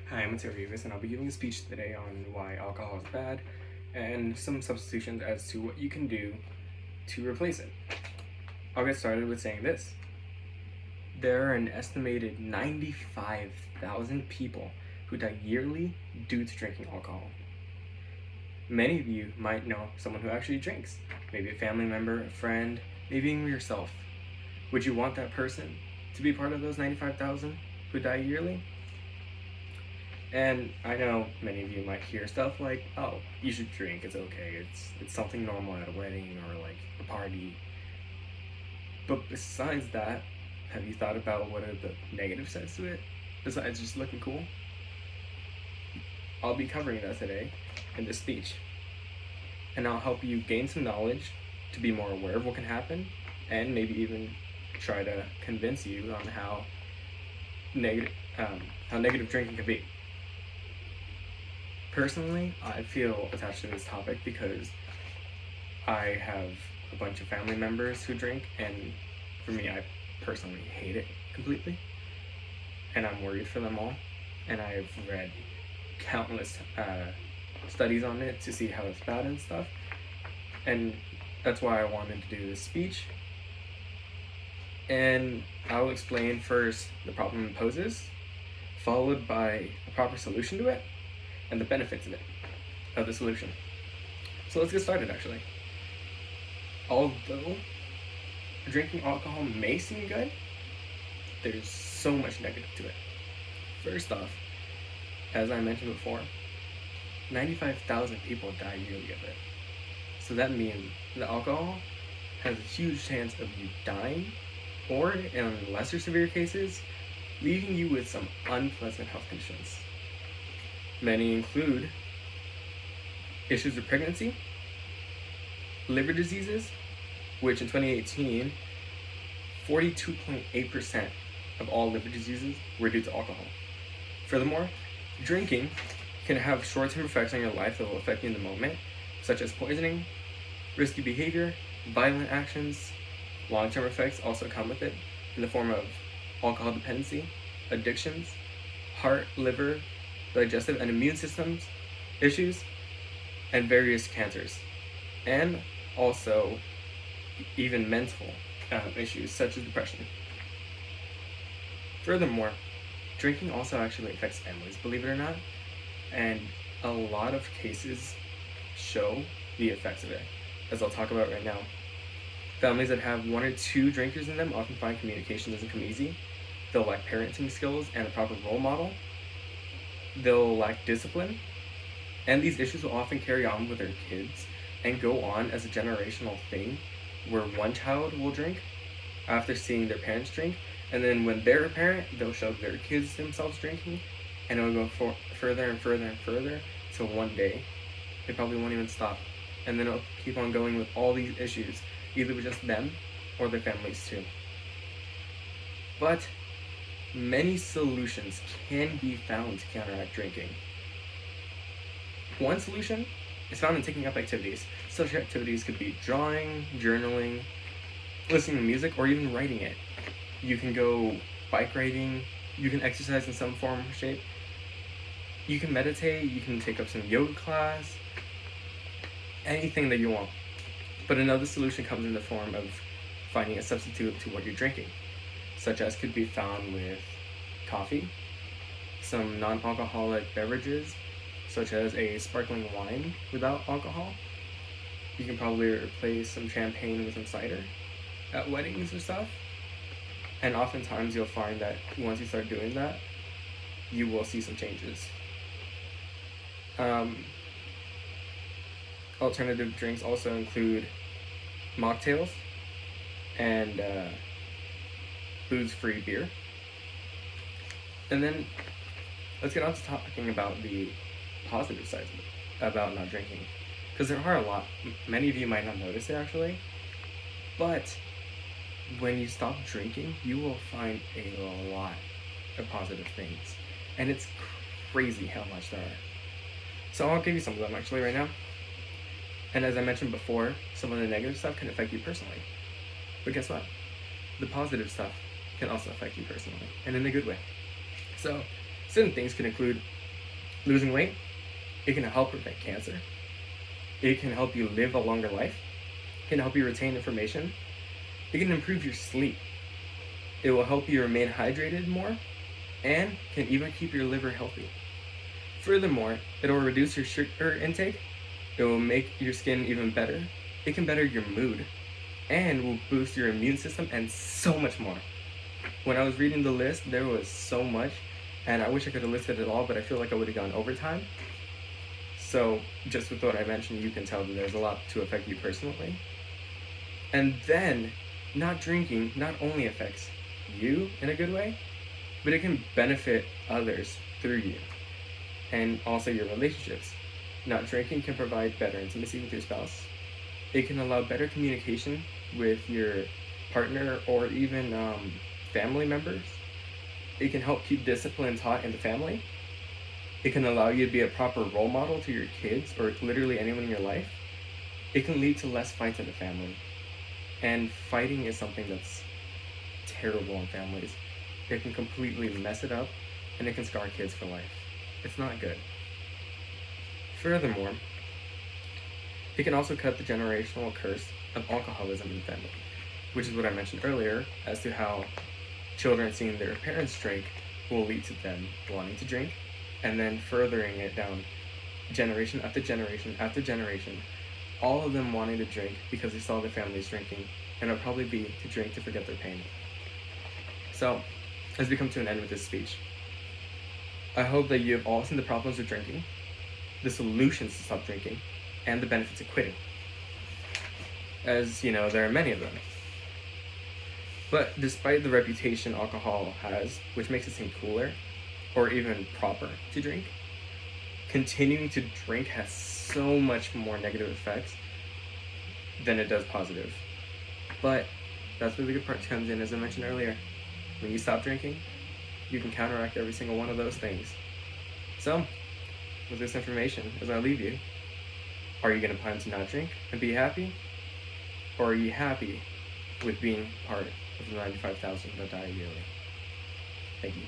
Hi, I'm Mateo Rivas, and I'll be giving a speech today on why alcohol is bad and some substitutions as to what you can do to replace it. I'll get started with saying this. There are an estimated 95,000 people who die yearly due to drinking alcohol. Many of you might know someone who actually drinks, maybe a family member, a friend, maybe even yourself. Would you want that person to be part of those 95,000 who die yearly? And I know many of you might hear stuff like, oh, you should drink, it's okay, it's something normal at a wedding or like a party. But besides that, have you thought about what are the negative sides to it, besides just looking cool? I'll be covering that today in this speech. And I'll help you gain some knowledge to be more aware of what can happen, and maybe even try to convince you on how negative drinking can be. Personally, I feel attached to this topic because I have a bunch of family members who drink, and for me, I personally hate it completely, and I'm worried for them all, and I've read countless studies on it to see how it's bad and stuff, and that's why I wanted to do this speech. And I'll explain first the problem it poses, followed by a proper solution to it, and the benefits of the solution. So let's get started actually. Although drinking alcohol may seem good, there's so much negative to it. First off, as I mentioned before, 95,000 people die yearly of it. So that means the alcohol has a huge chance of you dying, or in lesser severe cases, leaving you with some unpleasant health conditions. Many include issues with pregnancy, liver diseases, which in 2018, 42.8% of all liver diseases were due to alcohol. Furthermore, drinking can have short-term effects on your life that will affect you in the moment, such as poisoning, risky behavior, violent actions. Long-term effects also come with it in the form of alcohol dependency, addictions, heart, liver, digestive and immune systems issues, and various cancers, and also even mental issues such as depression. Furthermore, drinking also actually affects families, believe it or not, and a lot of cases show the effects of it, as I'll talk about right now. Families that have one or two drinkers in them often find communication doesn't come easy. They'll lack parenting skills and a proper role model. They'll lack discipline, and these issues will often carry on with their kids and go on as a generational thing where one child will drink after seeing their parents drink, and then when they're a parent, they'll show their kids themselves drinking, and it'll go further and further and further till one day they probably won't even stop, and then it'll keep on going with all these issues, either with just them or their families too. But many solutions can be found to counteract drinking. One solution is found in taking up activities. Such activities could be drawing, journaling, listening to music, or even writing it. You can go bike riding, you can exercise in some form or shape, you can meditate, you can take up some yoga class, anything that you want. But another solution comes in the form of finding a substitute to what you're drinking, such as could be found with coffee, some non-alcoholic beverages, such as a sparkling wine without alcohol. You can probably replace some champagne with some cider at weddings or stuff. And oftentimes you'll find that once you start doing that, you will see some changes. Alternative drinks also include mocktails and booze-free beer. And then let's get on to talking about the positive sides of it, about not drinking, because there are a lot. Many of you might not notice it actually, but when you stop drinking, you will find a lot of positive things, and it's crazy how much there are. So I'll give you some of them actually right now. And as I mentioned before, some of the negative stuff can affect you personally, but guess what? The positive stuff can also affect you personally, and in a good way. So certain things can include Losing weight, it can help prevent cancer. It can help you live a longer life. It can help you retain information. It can improve your sleep. It will help you remain hydrated more and can even keep your liver healthy. Furthermore, it will reduce your sugar intake. It will make your skin even better. It can better your mood and will boost your immune system and so much more. When I was reading the list, there was so much, and I wish I could have listed it all, but I feel like I would have gone overtime. So just with what I mentioned, you can tell that there's a lot to affect you personally. And then, not drinking not only affects you in a good way, but it can benefit others through you, and also your relationships. Not drinking can provide better intimacy with your spouse. It can allow better communication with your partner or even family members. It can help keep discipline taught in the family. It can allow you to be a proper role model to your kids or literally anyone in your life. It can lead to less fights in the family. And fighting is something that's terrible in families. It can completely mess it up, and it can scar kids for life. It's not good. Furthermore, it can also cut the generational curse of alcoholism in the family, which is what I mentioned earlier as to how children seeing their parents drink will lead to them wanting to drink, and then furthering it down generation after generation after generation, all of them wanting to drink because they saw their families drinking, and it'll probably be to drink to forget their pain. So, as we come to an end with this speech, I hope that you have all seen the problems of drinking, the solutions to stop drinking, and the benefits of quitting. As you know, there are many of them. But despite the reputation alcohol has, which makes it seem cooler or even proper to drink, continuing to drink has so much more negative effects than it does positive. But that's where the good part comes in, as I mentioned earlier. When you stop drinking, you can counteract every single one of those things. So, with this information, as I leave you, are you going to plan to not drink and be happy? Or are you happy with being part of the 95,000 that die yearly? Thank you.